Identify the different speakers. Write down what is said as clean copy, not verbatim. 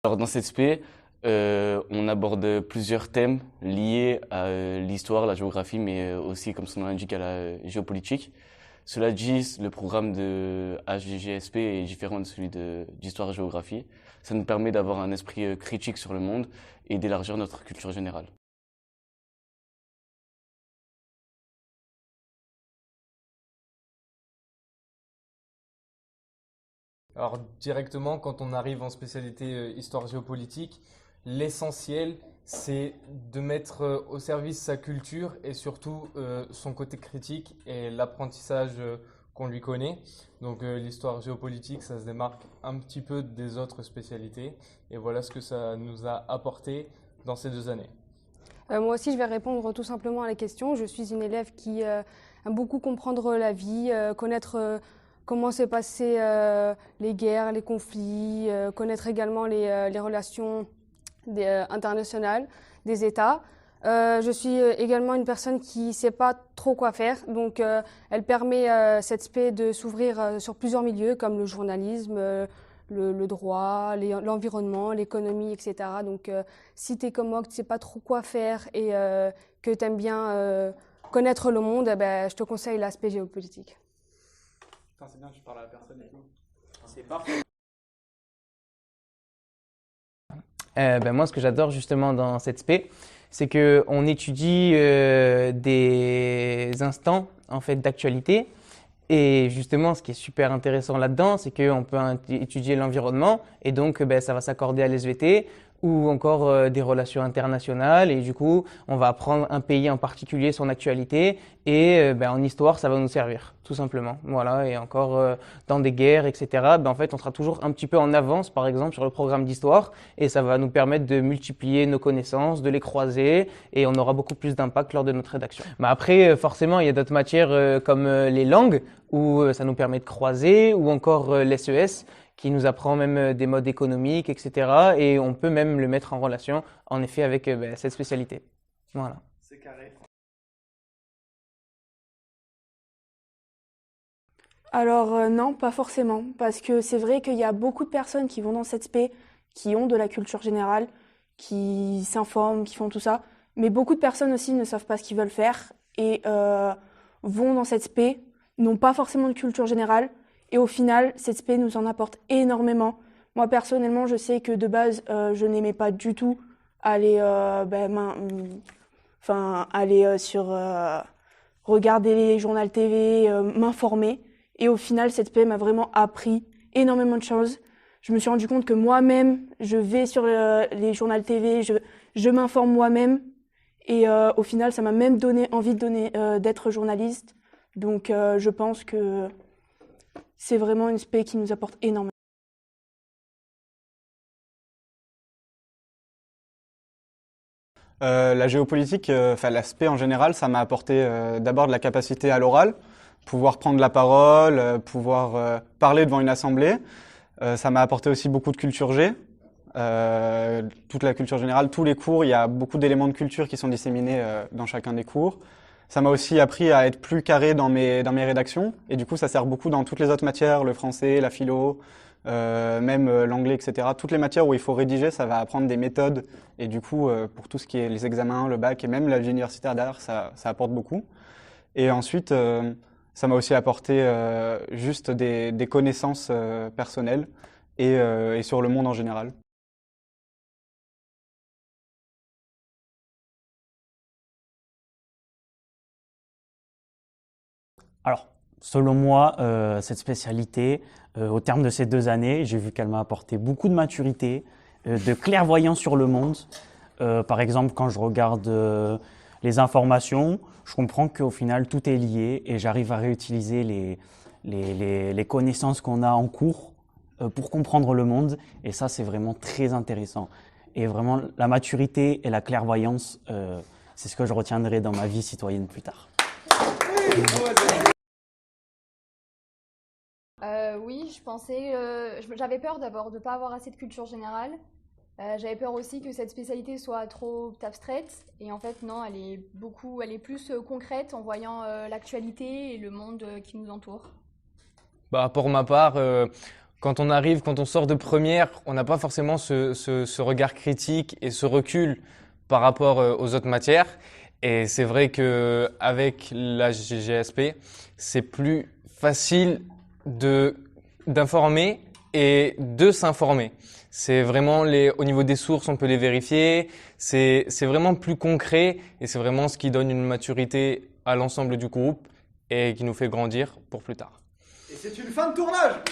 Speaker 1: Alors dans cette spé, on aborde plusieurs thèmes liés à l'histoire, la géographie, mais aussi, comme son nom l'indique, à la géopolitique. Cela dit, le programme de HGGSP est différent de celui d'histoire-géographie. Ça nous permet d'avoir un esprit critique sur le monde et d'élargir notre culture générale.
Speaker 2: Alors directement, quand on arrive en spécialité histoire géopolitique, l'essentiel, c'est de mettre au service sa culture et surtout son côté critique et l'apprentissage qu'on lui connaît. Donc l'histoire géopolitique, ça se démarque un petit peu des autres spécialités. Et voilà ce que ça nous a apporté dans ces 2 années.
Speaker 3: Moi aussi, je vais répondre tout simplement à la question. Je suis une élève qui aime beaucoup comprendre la vie, connaître comment s'est passé les guerres, les conflits, connaître également les relations internationales des États. Je suis également une personne qui ne sait pas trop quoi faire, donc elle permet cette spé de s'ouvrir sur plusieurs milieux comme le journalisme, le droit, l'environnement, l'économie, etc. Donc si tu es comme moi, que tu ne sais pas trop quoi faire et que tu aimes bien connaître le monde, ben, je te conseille l'aspect géopolitique.
Speaker 4: Putain, c'est bien, tu parles à la personne et tout. C'est parfait.
Speaker 5: Moi, ce que j'adore justement dans cette spé, c'est qu'on étudie des instants en fait d'actualité. Et justement, ce qui est super intéressant là-dedans, c'est qu'on peut étudier l'environnement et donc ça va s'accorder à l'SVT ou encore des relations internationales. Et du coup, on va apprendre un pays en particulier, son actualité. Et en histoire, ça va nous servir, tout simplement. Voilà. Et encore dans des guerres, etc. En fait, on sera toujours un petit peu en avance, par exemple, sur le programme d'histoire. Et ça va nous permettre de multiplier nos connaissances, de les croiser. Et on aura beaucoup plus d'impact lors de notre rédaction. Après, forcément, il y a d'autres matières comme les langues, où ça nous permet de croiser, ou encore l'SES, qui nous apprend même des modes économiques, etc. Et on peut même le mettre en relation, en effet, avec cette spécialité. Voilà.
Speaker 4: C'est carré.
Speaker 6: Alors non, pas forcément, parce que c'est vrai qu'il y a beaucoup de personnes qui vont dans cette spé, qui ont de la culture générale, qui s'informent, qui font tout ça, mais beaucoup de personnes aussi ne savent pas ce qu'ils veulent faire et vont dans cette spé, n'ont pas forcément de culture générale, et au final, cette spé nous en apporte énormément. Moi personnellement, je sais que de base, je n'aimais pas du tout aller, aller sur regarder les journaux TV, m'informer. Et au final, cette spé m'a vraiment appris énormément de choses. Je me suis rendu compte que moi-même, je vais sur les journaux TV, je m'informe moi-même. Et au final, ça m'a même donné envie d'être journaliste. Donc je pense que c'est vraiment une spé qui nous apporte énormément.
Speaker 4: La géopolitique, l'aspect en général, ça m'a apporté d'abord de la capacité à l'oral, pouvoir prendre la parole, pouvoir parler devant une assemblée. Ça m'a apporté aussi beaucoup de culture G, toute la culture générale, tous les cours, il y a beaucoup d'éléments de culture qui sont disséminés dans chacun des cours. Ça m'a aussi appris à être plus carré dans mes rédactions, et du coup ça sert beaucoup dans toutes les autres matières, le français, la philo, même l'anglais, etc. Toutes les matières où il faut rédiger, ça va apprendre des méthodes, et du coup pour tout ce qui est les examens, le bac et même la vie universitaire derrière, ça apporte beaucoup. Et ensuite, ça m'a aussi apporté juste des connaissances personnelles et sur le monde en général.
Speaker 7: Alors, selon moi, cette spécialité, au terme de ces 2 années, j'ai vu qu'elle m'a apporté beaucoup de maturité, de clairvoyance sur le monde. Par exemple, quand je regarde les informations, je comprends qu'au final, tout est lié et j'arrive à réutiliser les connaissances qu'on a en cours pour comprendre le monde. Et ça, c'est vraiment très intéressant. Et vraiment, la maturité et la clairvoyance, c'est ce que je retiendrai dans ma vie citoyenne plus tard.
Speaker 8: Oui, j'avais peur d'abord de ne pas avoir assez de culture générale. J'avais peur aussi que cette spécialité soit trop abstraite. Et en fait, non, elle est plus concrète en voyant l'actualité et le monde qui nous entoure.
Speaker 9: Pour ma part,
Speaker 2: quand on arrive, quand on sort de première, on n'a pas forcément ce regard critique et ce recul par rapport aux autres matières. Et c'est vrai que avec la GSP, c'est plus facile d'informer et de s'informer. C'est vraiment au niveau des sources, on peut les vérifier. C'est vraiment plus concret et c'est vraiment ce qui donne une maturité à l'ensemble du groupe et qui nous fait grandir pour plus tard.
Speaker 9: Et c'est une fin de tournage!